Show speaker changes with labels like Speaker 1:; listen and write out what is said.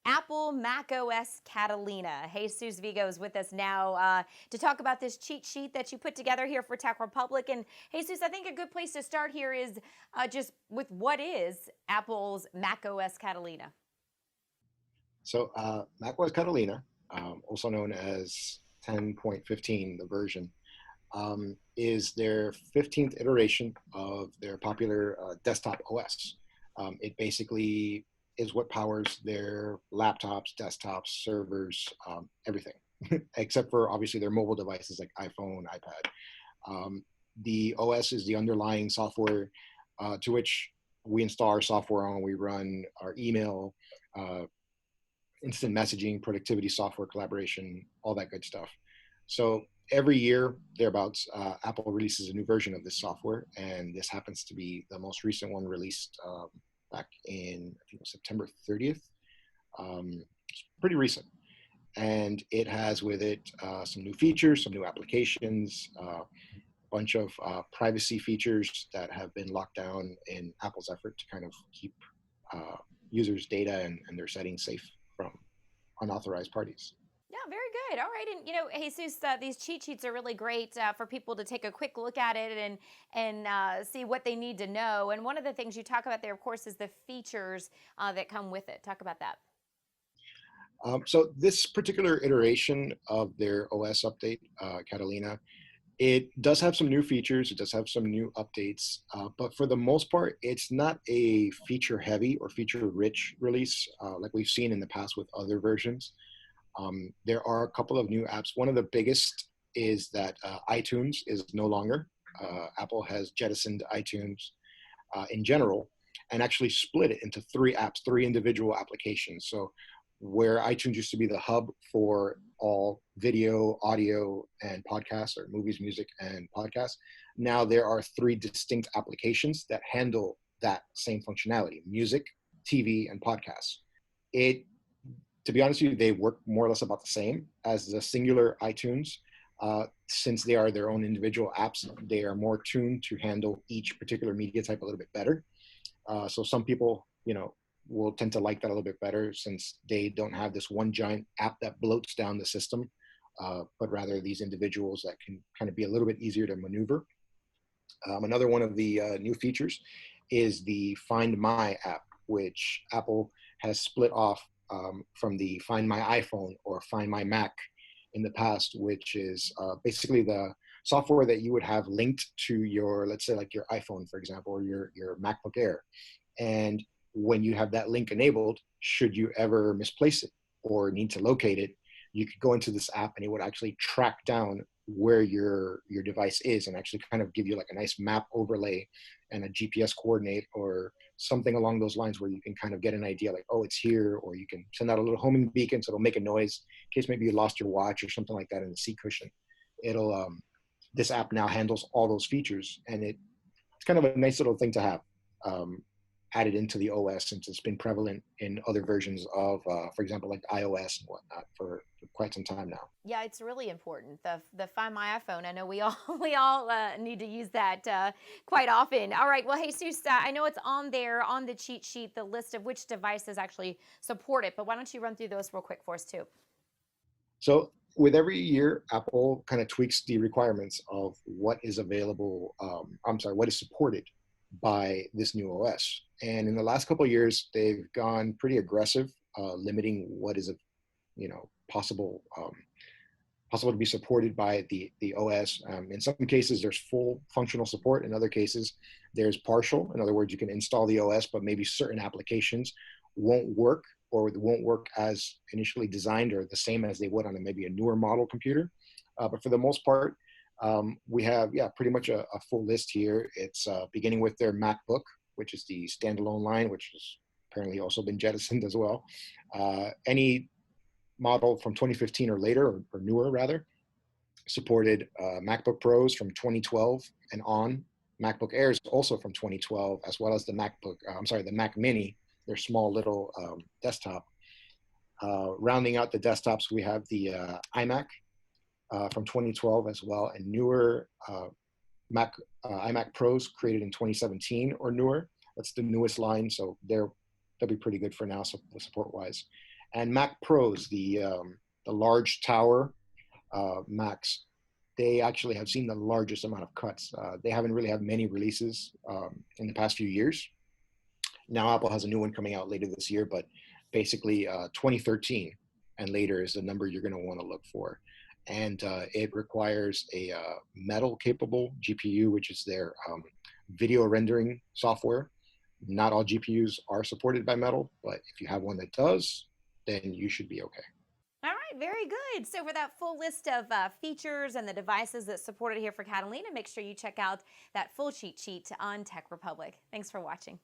Speaker 1: Apple macOS Catalina. Jesus Vigo is with us now to talk about this cheat sheet that you put together here for Tech Republic. And Jesus, I think a good place to start here is just with what is Apple's macOS Catalina?
Speaker 2: So macOS Catalina, also known as 10.15, the version, is their 15th iteration of their popular desktop OS. It basically is what powers their laptops, desktops, servers, everything, except for obviously their mobile devices like iPhone, iPad. The OS is the underlying software to which we install our software on. We run our email, uh, instant messaging, productivity software, collaboration, all that good stuff. So every year, thereabouts, Apple releases a new version of this software, and this happens to be the most recent one released back in, I think it was September 30th. It's pretty recent. And it has with it some new features, some new applications, a bunch of privacy features that have been locked down in Apple's effort to kind of keep uh, users' data and their settings safe from unauthorized parties.
Speaker 1: Yeah, very good. All right, and Jesus, these cheat sheets are really great for people to take a quick look at it and see what they need to know. And one of the things you talk about there, of course, is the features that come with it. Talk about that.
Speaker 2: So this particular iteration of their OS update, Catalina, it does have some new features. It does have some new updates, but for the most part, it's not a feature-heavy or feature-rich release like we've seen in the past with other versions. There are a couple of new apps. One of the biggest is that iTunes is no longer. Apple has jettisoned iTunes in general and actually split it into three apps, three individual applications. So where iTunes used to be the hub for all video, audio, and podcasts, or movies, music, and podcasts, now there are three distinct applications that handle that same functionality: music, TV, and podcasts. It To be honest with you, they work more or less about the same as the singular iTunes. Since they are their own individual apps, they are more tuned to handle each particular media type a little bit better. So some people, will tend to like that a little bit better since they don't have this one giant app that bloats down the system, but rather these individuals that can kind of be a little bit easier to maneuver. Another one of the new features is the Find My app, which Apple has split off from the Find My iPhone or Find My Mac in the past, which is basically the software that you would have linked to your, let's say, like your iPhone, for example, or your MacBook Air. And when you have that link enabled, should you ever misplace it or need to locate it, you could go into this app and it would actually track down where your device is and actually kind of give you like a nice map overlay and a GPS coordinate or something along those lines where you can kind of get an idea like, oh, it's here, or you can send out a little homing beacon so it'll make a noise in case maybe you lost your watch or something like that in the seat cushion. It'll This app now handles all those features, and it's kind of a nice little thing to have. Added into the OS since it's been prevalent in other versions of, for example, like iOS and whatnot for quite some time now.
Speaker 1: Yeah, it's really important. The Find My iPhone. I know we all we all need to use that quite often. All right. Well, Jesus, I know it's on there on the cheat sheet, the list of which devices actually support it. But why don't you run through those real quick for us too?
Speaker 2: So with every year, Apple kind of tweaks the requirements of what is available. What is supported by this new OS. And in the last couple of years, they've gone pretty aggressive, limiting what is possible possible to be supported by the OS. In some cases, there's full functional support. In other cases, there's partial. In other words, you can install the OS, but maybe certain applications won't work or won't work as initially designed or the same as they would on maybe a newer model computer. But for the most part, we have, pretty much a full list here. It's beginning with their MacBook, which is the standalone line, which has apparently also been jettisoned as well. Any model from 2015 or later, or newer rather, supported MacBook Pros from 2012 and on. MacBook Airs also from 2012, as well as the the Mac Mini, their small little desktop. Rounding out the desktops, we have the iMac from 2012 as well, and newer iMac Pros created in 2017 or newer. That's the newest line, so they'll be pretty good for now, support wise. And Mac Pros, the large tower Macs, they actually have seen the largest amount of cuts. They haven't really had many releases in the past few years. Now Apple has a new one coming out later this year, but basically 2013 and later is the number you're going to want to look for. And it requires a metal capable GPU, which is their video rendering software. Not all GPUs are supported by metal, but if you have one that does, then you should be okay.
Speaker 1: All right, very good. So for that full list of features and the devices that's supported here for Catalina, make sure you check out that full cheat sheet on Tech Republic. Thanks for watching.